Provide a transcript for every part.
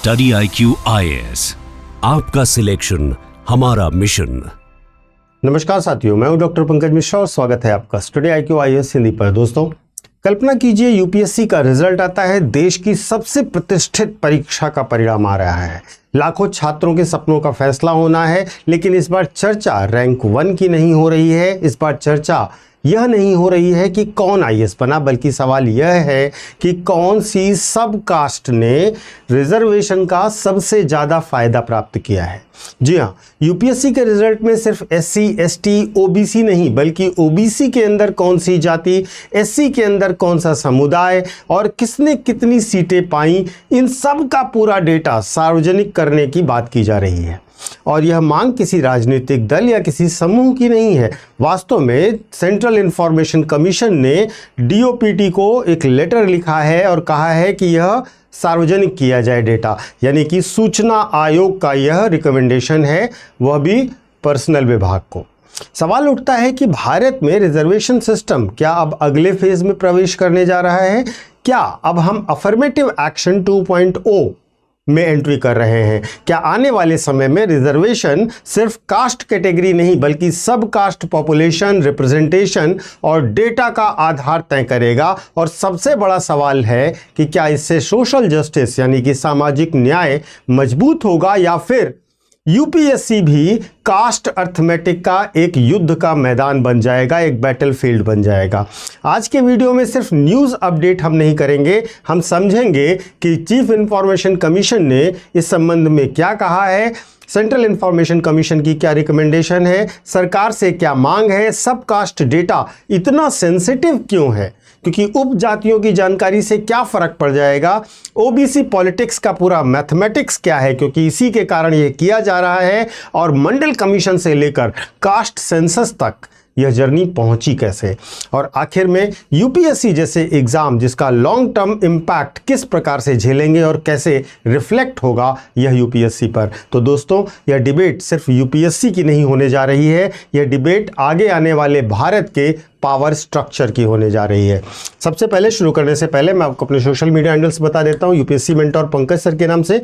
Study IQ IAS, आपका selection हमारा mission. नमस्कार साथियों, मैं हूं डॉक्टर पंकज मिश्रा और स्वागत है आपका स्टडी IQ IAS हिंदी पर। दोस्तों, कल्पना कीजिए यूपीएससी का रिजल्ट आता है, देश की सबसे प्रतिष्ठित परीक्षा का परिणाम आ रहा है, लाखों छात्रों के सपनों का फैसला होना है। लेकिन इस बार चर्चा रैंक 1 की नहीं हो रही है। इस बार चर्चा यह नहीं हो रही है कि कौन IAS बना, बल्कि सवाल यह है कि कौन सी सब कास्ट ने रिजर्वेशन का सबसे ज़्यादा फायदा प्राप्त किया है। जी हाँ, यूपीएससी के रिजल्ट में सिर्फ SC, ST, OBC नहीं, बल्कि OBC के अंदर कौन सी जाति, SC के अंदर कौन सा समुदाय और किसने कितनी सीटें पाई, इन सब का पूरा डेटा सार्वजनिक करने की बात की जा रही है। और यह मांग किसी राजनीतिक दल या किसी समूह की नहीं है। वास्तव में सेंट्रल इंफॉर्मेशन कमीशन ने DOPT को एक लेटर लिखा है और कहा है कि यह सार्वजनिक किया जाए डेटा, यानी कि सूचना आयोग का यह रिकमेंडेशन है, वह भी पर्सनल विभाग को। सवाल उठता है कि भारत में रिजर्वेशन सिस्टम क्या अब अगले फेज में प्रवेश करने जा रहा है? क्या अब हम अफर्मेटिव एक्शन 2.0 में एंट्री कर रहे हैं? क्या आने वाले समय में रिजर्वेशन सिर्फ कास्ट कैटेगरी नहीं, बल्कि सब कास्ट पॉपुलेशन, रिप्रेजेंटेशन और डेटा का आधार तय करेगा? और सबसे बड़ा सवाल है कि क्या इससे सोशल जस्टिस यानी कि सामाजिक न्याय मजबूत होगा, या फिर यूपीएससी भी कास्ट अर्थमेटिक का एक युद्ध का मैदान बन जाएगा, एक बैटलफील्ड बन जाएगा। आज के वीडियो में सिर्फ न्यूज़ अपडेट हम नहीं करेंगे, हम समझेंगे कि चीफ इंफॉर्मेशन कमीशन ने इस संबंध में क्या कहा है, सेंट्रल इंफॉर्मेशन कमीशन की क्या रिकमेंडेशन है, सरकार से क्या मांग है, सब कास्ट डेटा इतना सेंसिटिव क्यों है, क्योंकि उपजातियों की जानकारी से क्या फर्क पड़ जाएगा, OBC पॉलिटिक्स का पूरा मैथमेटिक्स क्या है, क्योंकि इसी के कारण यह किया जा रहा है, और मंडल कमीशन से लेकर कास्ट सेंसस तक यह जर्नी पहुंची कैसे, और आखिर में यूपीएससी जैसे एग्जाम जिसका लॉन्ग टर्म इम्पैक्ट किस प्रकार से झेलेंगे और कैसे रिफ्लेक्ट होगा यह यूपीएससी पर। तो दोस्तों, यह डिबेट सिर्फ यूपीएससी की नहीं होने जा रही है, यह डिबेट आगे आने वाले भारत के पावर स्ट्रक्चर की होने जा रही है। सबसे पहले शुरू करने से पहले मैं आपको अपने सोशल मीडिया हैंडल्स बता देता हूँ। यूपीएससी मेंटोर पंकज सर के नाम से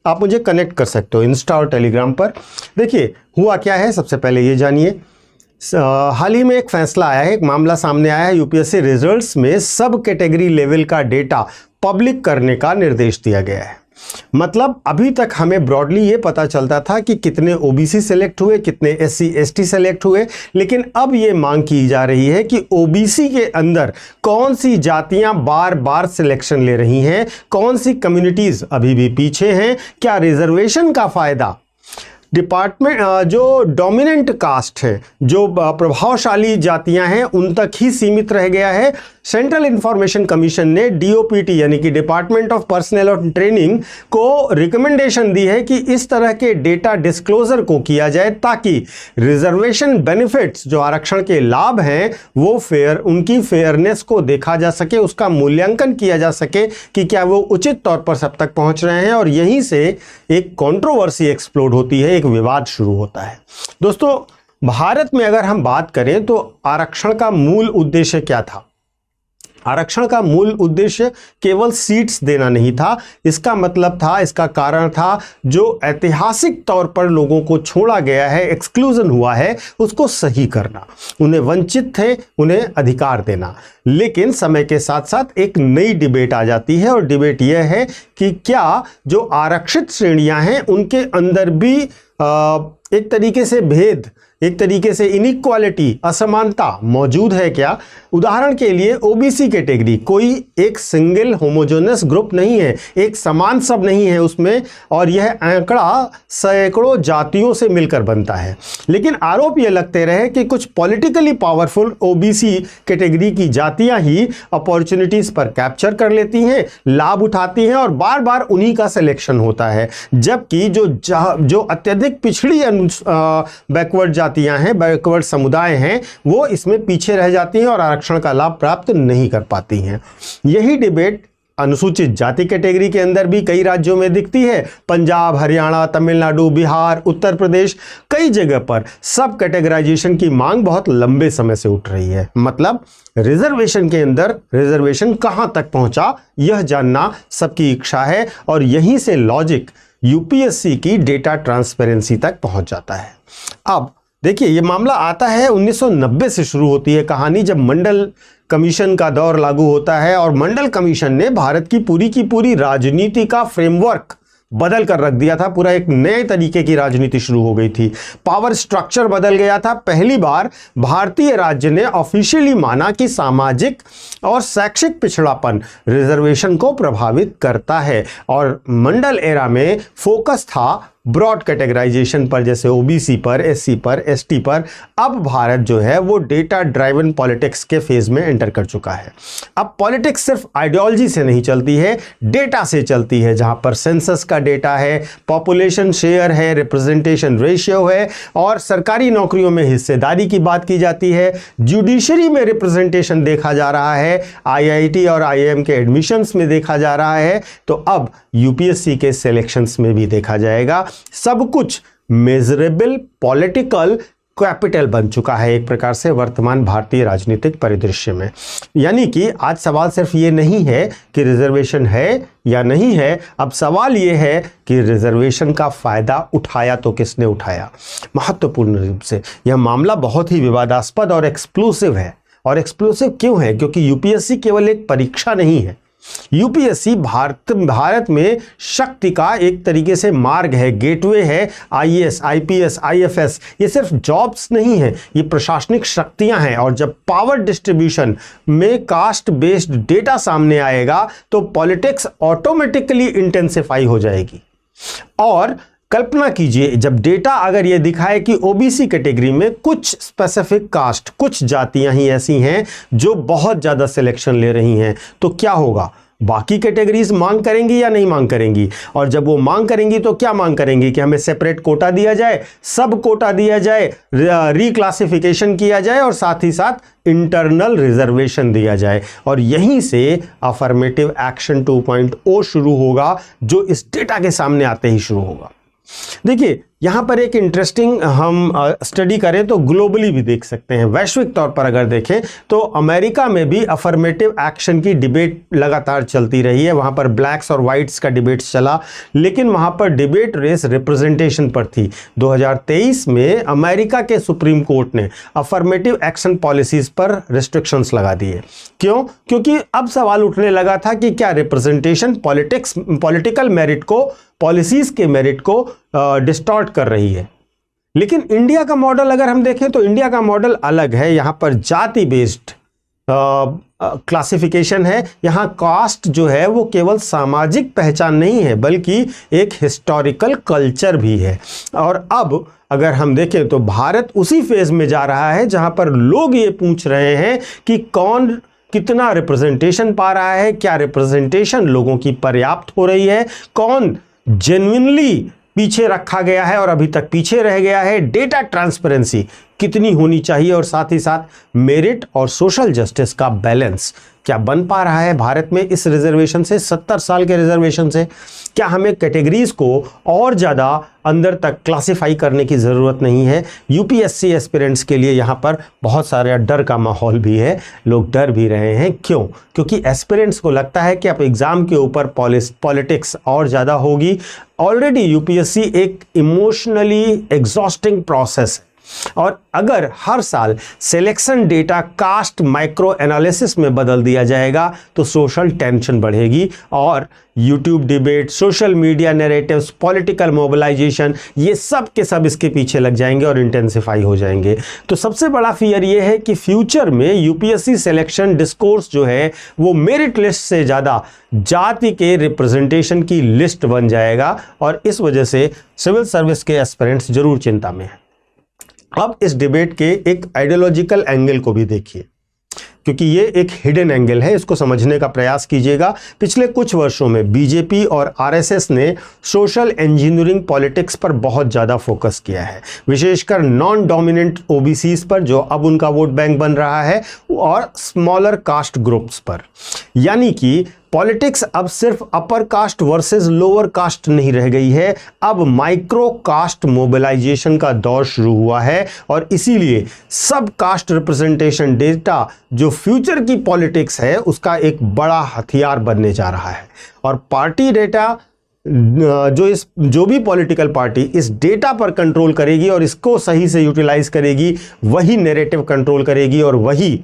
आप मुझे कनेक्ट कर सकते हो इंस्टा और टेलीग्राम पर। देखिए हुआ क्या है, सबसे पहले ये जानिए। हाल ही में एक फैसला आया है, एक मामला सामने आया है। यूपीएससी रिजल्ट्स में सब कैटेगरी लेवल का डेटा पब्लिक करने का निर्देश दिया गया है। मतलब अभी तक हमें ब्रॉडली ये पता चलता था कि कितने OBC सेलेक्ट हुए, कितने SC, ST सेलेक्ट हुए, लेकिन अब ये मांग की जा रही है कि OBC के अंदर कौन सी जातियां बार बार सिलेक्शन ले रही हैं, कौन सी कम्युनिटीज अभी भी पीछे हैं, क्या रिजर्वेशन का फायदा डिपार्टमेंट जो डोमिनेंट कास्ट है, जो प्रभावशाली जातियां हैं, उन तक ही सीमित रह गया है। सेंट्रल इंफॉर्मेशन कमीशन ने DOPT यानी कि डिपार्टमेंट ऑफ पर्सनल और ट्रेनिंग को रिकमेंडेशन दी है कि इस तरह के डेटा डिस्क्लोजर को किया जाए, ताकि रिजर्वेशन बेनिफिट्स जो आरक्षण के लाभ हैं वो उनकी फेयरनेस को देखा जा सके, उसका मूल्यांकन किया जा सके कि क्या वो उचित तौर पर सब तक पहुंच रहे हैं। और यहीं से एक कंट्रोवर्सी एक्सप्लोड होती है, एक विवाद शुरू होता है। दोस्तों, भारत में अगर हम बात करें तो आरक्षण का मूल उद्देश्य क्या था? आरक्षण का मूल उद्देश्य केवल सीट्स देना नहीं था। इसका मतलब था, इसका कारण था, जो ऐतिहासिक तौर पर लोगों को छोड़ा गया है, एक्सक्लूजन हुआ है, उसको सही करना, उन्हें वंचित थे उन्हें अधिकार देना। लेकिन समय के साथ साथ एक नई डिबेट आ जाती है, और डिबेट यह है कि क्या जो आरक्षित श्रेणियां हैं उनके अंदर भी एक तरीके से भेद, एक तरीके से इनइक्वालिटी, असमानता मौजूद है क्या? उदाहरण के लिए OBC कैटेगरी कोई एक सिंगल होमोजेनस ग्रुप नहीं है, एक समान सब नहीं है उसमें, और यह आंकड़ा सैकड़ों जातियों से मिलकर बनता है। लेकिन आरोप यह लगते रहे कि कुछ पॉलिटिकली पावरफुल OBC कैटेगरी की जातियां ही अपॉर्चुनिटीज पर कैप्चर कर लेती हैं, लाभ उठाती हैं, और बार बार उन्हीं का सिलेक्शन होता है, जबकि जो अत्यधिक पिछड़ी बैकवर्ड जातियां हैं, बैकवर्ड समुदाय हैं, वो इसमें पीछे रह जाती हैं और आरक्षण का लाभ प्राप्त नहीं कर पाती हैं। यही डिबेट अनुसूचित जाति कैटेगरी के अंदर भी कई राज्यों में दिखती है। पंजाब, हरियाणा, तमिलनाडु, बिहार, उत्तर प्रदेश, कई जगह पर सब कैटेगराइजेशन की मांग बहुत लंबे समय से उठ रही है। मतलब रिजर्वेशन के अंदर रिजर्वेशन कहां तक पहुंचा, यह जानना सबकी इच्छा है और यहीं से लॉजिक यूपीएससी की डेटा ट्रांसपेरेंसी तक पहुंच जाता है। अब देखिए, ये मामला आता है 1990 से शुरू होती है कहानी, जब मंडल कमीशन का दौर लागू होता है और मंडल कमीशन ने भारत की पूरी राजनीति का फ्रेमवर्क बदल कर रख दिया था। पूरा एक नए तरीके की राजनीति शुरू हो गई थी। पावर स्ट्रक्चर बदल गया था। पहली बार भारतीय राज्य ने ऑफिशियली माना कि सामाजिक और शैक्षिक पिछड़ापन रिजर्वेशन को प्रभावित करता है और मंडल एरा में फोकस था ब्रॉड कैटेगराइजेशन पर, जैसे ओबीसी पर, एससी पर, एसटी पर। अब भारत जो है वो डेटा ड्राइवन पॉलिटिक्स के फेज में एंटर कर चुका है। अब पॉलिटिक्स सिर्फ आइडियोलॉजी से नहीं चलती है, डेटा से चलती है, जहां पर सेंसस का डेटा है, पॉपुलेशन शेयर है, रिप्रेजेंटेशन रेशियो है और सरकारी नौकरियों में हिस्सेदारी की बात की जाती है। जुडिशरी में रिप्रेजेंटेशन देखा जा रहा है, आईआईटी और आईआईएम के एडमिशंस में देखा जा रहा है, तो अब यूपीएससी के सिलेक्शंस में भी देखा जाएगा। सब कुछ मेजरेबल पॉलिटिकल कैपिटल बन चुका है एक प्रकार से वर्तमान भारतीय राजनीतिक परिदृश्य में। यानी कि आज सवाल सिर्फ ये नहीं है कि रिजर्वेशन है या नहीं है, अब सवाल ये है कि रिजर्वेशन का फायदा उठाया तो किसने उठाया। महत्वपूर्ण रूप से यह मामला बहुत ही विवादास्पद और एक्सप्लोसिव है। और एक्सप्लोसिव क्यों है? क्योंकि यूपीएससी केवल एक परीक्षा नहीं है। यूपीएससी भारत में शक्ति का एक तरीके से मार्ग है, गेटवे है। आईएएस, आईपीएस, आईएफएस ये सिर्फ जॉब्स नहीं है, ये प्रशासनिक शक्तियां हैं। और जब पावर डिस्ट्रीब्यूशन में कास्ट बेस्ड डेटा सामने आएगा तो पॉलिटिक्स ऑटोमेटिकली इंटेंसिफाई हो जाएगी। और कल्पना कीजिए, जब डेटा अगर ये दिखाए कि ओबीसी कैटेगरी में कुछ स्पेसिफिक कास्ट, कुछ जातियां ही ऐसी हैं जो बहुत ज़्यादा सिलेक्शन ले रही हैं, तो क्या होगा? बाकी कैटेगरीज मांग करेंगी या नहीं मांग करेंगी? और जब वो मांग करेंगी तो क्या मांग करेंगी कि हमें सेपरेट कोटा दिया जाए, सब कोटा दिया जाए, रिक्लासिफिकेशन किया जाए और साथ ही साथ इंटरनल रिजर्वेशन दिया जाए। और यहीं से अफर्मेटिव एक्शन 2.0 शुरू होगा, जो इस डेटा के सामने आते ही शुरू होगा। देखिए, यहां पर एक इंटरेस्टिंग हम स्टडी करें तो ग्लोबली भी देख सकते हैं। वैश्विक तौर पर अगर देखें तो अमेरिका में भी अफर्मेटिव एक्शन की डिबेट लगातार चलती रही है। वहां पर ब्लैक्स और वाइट्स का डिबेट चला, लेकिन वहां पर डिबेट रेस रिप्रेजेंटेशन पर थी। 2023 में अमेरिका के सुप्रीम कोर्ट ने अफर्मेटिव एक्शन पॉलिसीज पर रिस्ट्रिक्शंस लगा दिए। क्यों? क्योंकि अब सवाल उठने लगा था कि क्या रिप्रेजेंटेशन पॉलिटिकल मेरिट को, पॉलिसीज के मेरिट को डिस्टॉर्ट कर रही है। लेकिन इंडिया का मॉडल अगर हम देखें तो इंडिया का मॉडल अलग है। यहां पर जाति बेस्ड क्लासिफिकेशन है। यहां कास्ट जो है वो केवल सामाजिक पहचान नहीं है, बल्कि एक हिस्टोरिकल कल्चर भी है। और अब अगर हम देखें तो भारत उसी फेज में जा रहा है जहां पर लोग ये पूछ रहे हैं कि कौन कितना रिप्रेजेंटेशन पा रहा है, क्या रिप्रेजेंटेशन लोगों की पर्याप्त हो रही है, कौन जेन्युइनली पीछे रखा गया है और अभी तक पीछे रह गया है, डेटा ट्रांसपेरेंसी कितनी होनी चाहिए और साथ ही साथ मेरिट और सोशल जस्टिस का बैलेंस क्या बन पा रहा है भारत में इस रिजर्वेशन से, 70 साल के रिजर्वेशन से। क्या हमें कैटेगरीज को और ज़्यादा अंदर तक क्लासिफाई करने की ज़रूरत नहीं है? यूपीएससी एस्पिरेंट्स के लिए यहाँ पर बहुत सारे डर का माहौल भी है, लोग डर भी रहे हैं। क्यों? क्योंकि एस्पिरेंट्स को लगता है कि अब एग्ज़ाम के ऊपर पॉलिटिक्स और ज़्यादा होगी। ऑलरेडी यूपीएससी एक इमोशनली एग्जॉस्टिंग प्रोसेस है और अगर हर साल selection data caste micro analysis में बदल दिया जाएगा तो सोशल टेंशन बढ़ेगी और YouTube debate, social media narratives, political mobilisation, ये सब के सब इसके पीछे लग जाएंगे और इंटेंसिफाई हो जाएंगे। तो सबसे बड़ा फियर ये है कि फ्यूचर में यूपीएससी सिलेक्शन डिस्कोर्स जो है वो मेरिट लिस्ट से ज़्यादा जाति के रिप्रेजेंटेशन की लिस्ट बन जाएगा और इस वजह से सिविल सर्विस के एस्पिरेंट्स जरूर चिंता में हैं। अब इस डिबेट के एक आइडियोलॉजिकल एंगल को भी देखिए, क्योंकि ये एक हिडन एंगल है, इसको समझने का प्रयास कीजिएगा। पिछले कुछ वर्षों में बीजेपी और आरएसएस ने सोशल इंजीनियरिंग पॉलिटिक्स पर बहुत ज़्यादा फोकस किया है, विशेषकर नॉन डोमिनेंट ओबीसीज पर जो अब उनका वोट बैंक बन रहा है और स्मॉलर कास्ट ग्रुप्स पर। यानी कि पॉलिटिक्स अब सिर्फ upper caste versus lower caste नहीं रह गई है, अब माइक्रो कास्ट मोबिलाइजेशन का दौर शुरू हुआ है और इसीलिए सब कास्ट रिप्रेजेंटेशन डेटा जो फ्यूचर की पॉलिटिक्स है उसका एक बड़ा हथियार बनने जा रहा है। और पार्टी डेटा जो भी पॉलिटिकल पार्टी इस डेटा पर कंट्रोल करेगी और इसको सही से यूटिलाइज करेगी, वही नैरेटिव कंट्रोल करेगी और वही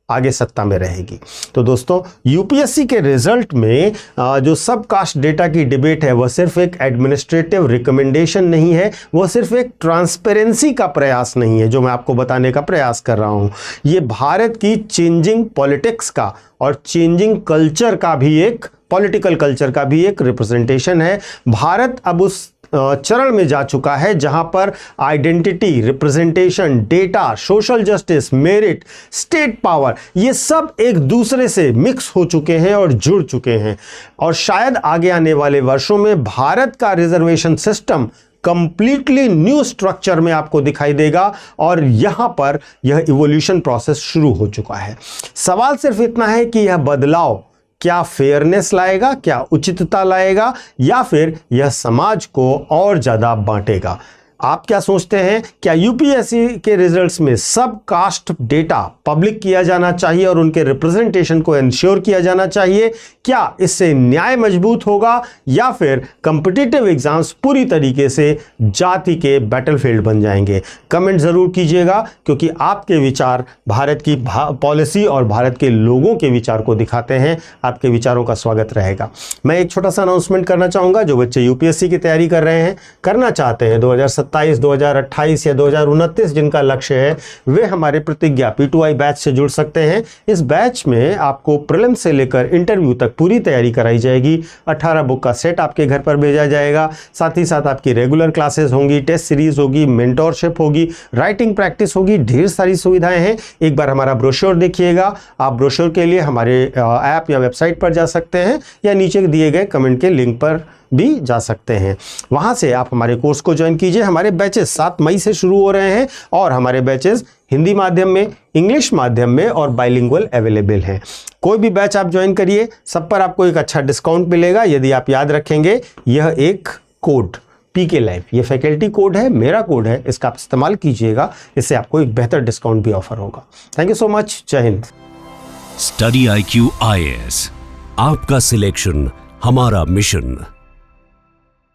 आगे सत्ता में रहेगी। तो दोस्तों, यूपीएससी के रिजल्ट में जो सब कास्ट डेटा की डिबेट है वह सिर्फ एक एडमिनिस्ट्रेटिव रिकमेंडेशन नहीं है, वह सिर्फ एक ट्रांसपेरेंसी का प्रयास नहीं है जो मैं आपको बताने का प्रयास कर रहा हूं। ये भारत की चेंजिंग पॉलिटिक्स का और चेंजिंग कल्चर का भी एक पॉलिटिकल कल्चर का भी एक रिप्रेजेंटेशन है। भारत अब उस चरण में जा चुका है जहां पर identity, representation, data, social justice, merit, state power, ये सब एक दूसरे से मिक्स हो चुके हैं और जुड़ चुके हैं। और शायद आगे आने वाले वर्षों में भारत का reservation system completely new structure में आपको दिखाई देगा और यहां पर यह इवोल्यूशन प्रोसेस शुरू हो चुका है। सवाल सिर्फ इतना है कि यह बदलाव क्या फेयरनेस लाएगा, क्या उचितता लाएगा, या फिर यह समाज को और ज्यादा बांटेगा। आप क्या सोचते हैं? क्या यूपीएससी के रिजल्ट्स में सब कास्ट डेटा पब्लिक किया जाना चाहिए और उनके रिप्रेजेंटेशन को इंश्योर किया जाना चाहिए? क्या इससे न्याय मजबूत होगा या फिर कॉम्पिटिटिव एग्जाम्स पूरी तरीके से जाति के बैटलफील्ड बन जाएंगे? कमेंट जरूर कीजिएगा, क्योंकि आपके विचार भारत की पॉलिसी और भारत के लोगों के विचार को दिखाते हैं। आपके विचारों का स्वागत रहेगा। मैं एक छोटा सा अनाउंसमेंट करना चाहूंगा। जो बच्चे यूपीएससी की तैयारी कर रहे हैं, करना चाहते हैं 2027, 2028 या 2029 जिनका लक्ष्य है, वे हमारे प्रतिज्ञा P2I बैच से जुड़ सकते हैं। इस बैच में आपको प्रीलिम से लेकर इंटरव्यू तक पूरी तैयारी कराई जाएगी। 18 बुक का सेट आपके घर पर भेजा जाएगा। साथ ही साथ आपकी रेगुलर क्लासेस होंगी, टेस्ट सीरीज होगी, मेंटोरशिप होगी, राइटिंग प्रैक्टिस होगी, ढेर सारी सुविधाएं हैं। एक बार हमारा ब्रोशर देखिएगा। आप ब्रोशर के लिए हमारे ऐप या वेबसाइट पर जा सकते हैं या नीचे दिए गए कमेंट के लिंक पर भी जा सकते हैं। वहां से आप हमारे कोर्स को ज्वाइन कीजिए। हमारे बैचेस 7 मई से शुरू हो रहे हैं और हमारे बैचेस हिंदी माध्यम में, इंग्लिश माध्यम में और बाइलिंगुअल अवेलेबल हैं। कोई भी बैच आप ज्वाइन करिए, सब पर आपको एक अच्छा डिस्काउंट मिलेगा। यदि आप याद रखेंगे, यह एक कोड PK लाइव, ये फैकल्टी कोड है, मेरा कोड है, इसका आप इस्तेमाल कीजिएगा। इससे आपको एक बेहतर डिस्काउंट भी ऑफर होगा। Thank you so much. जय हिंद। स्टडी IQ IAS, आपका सिलेक्शन हमारा मिशन।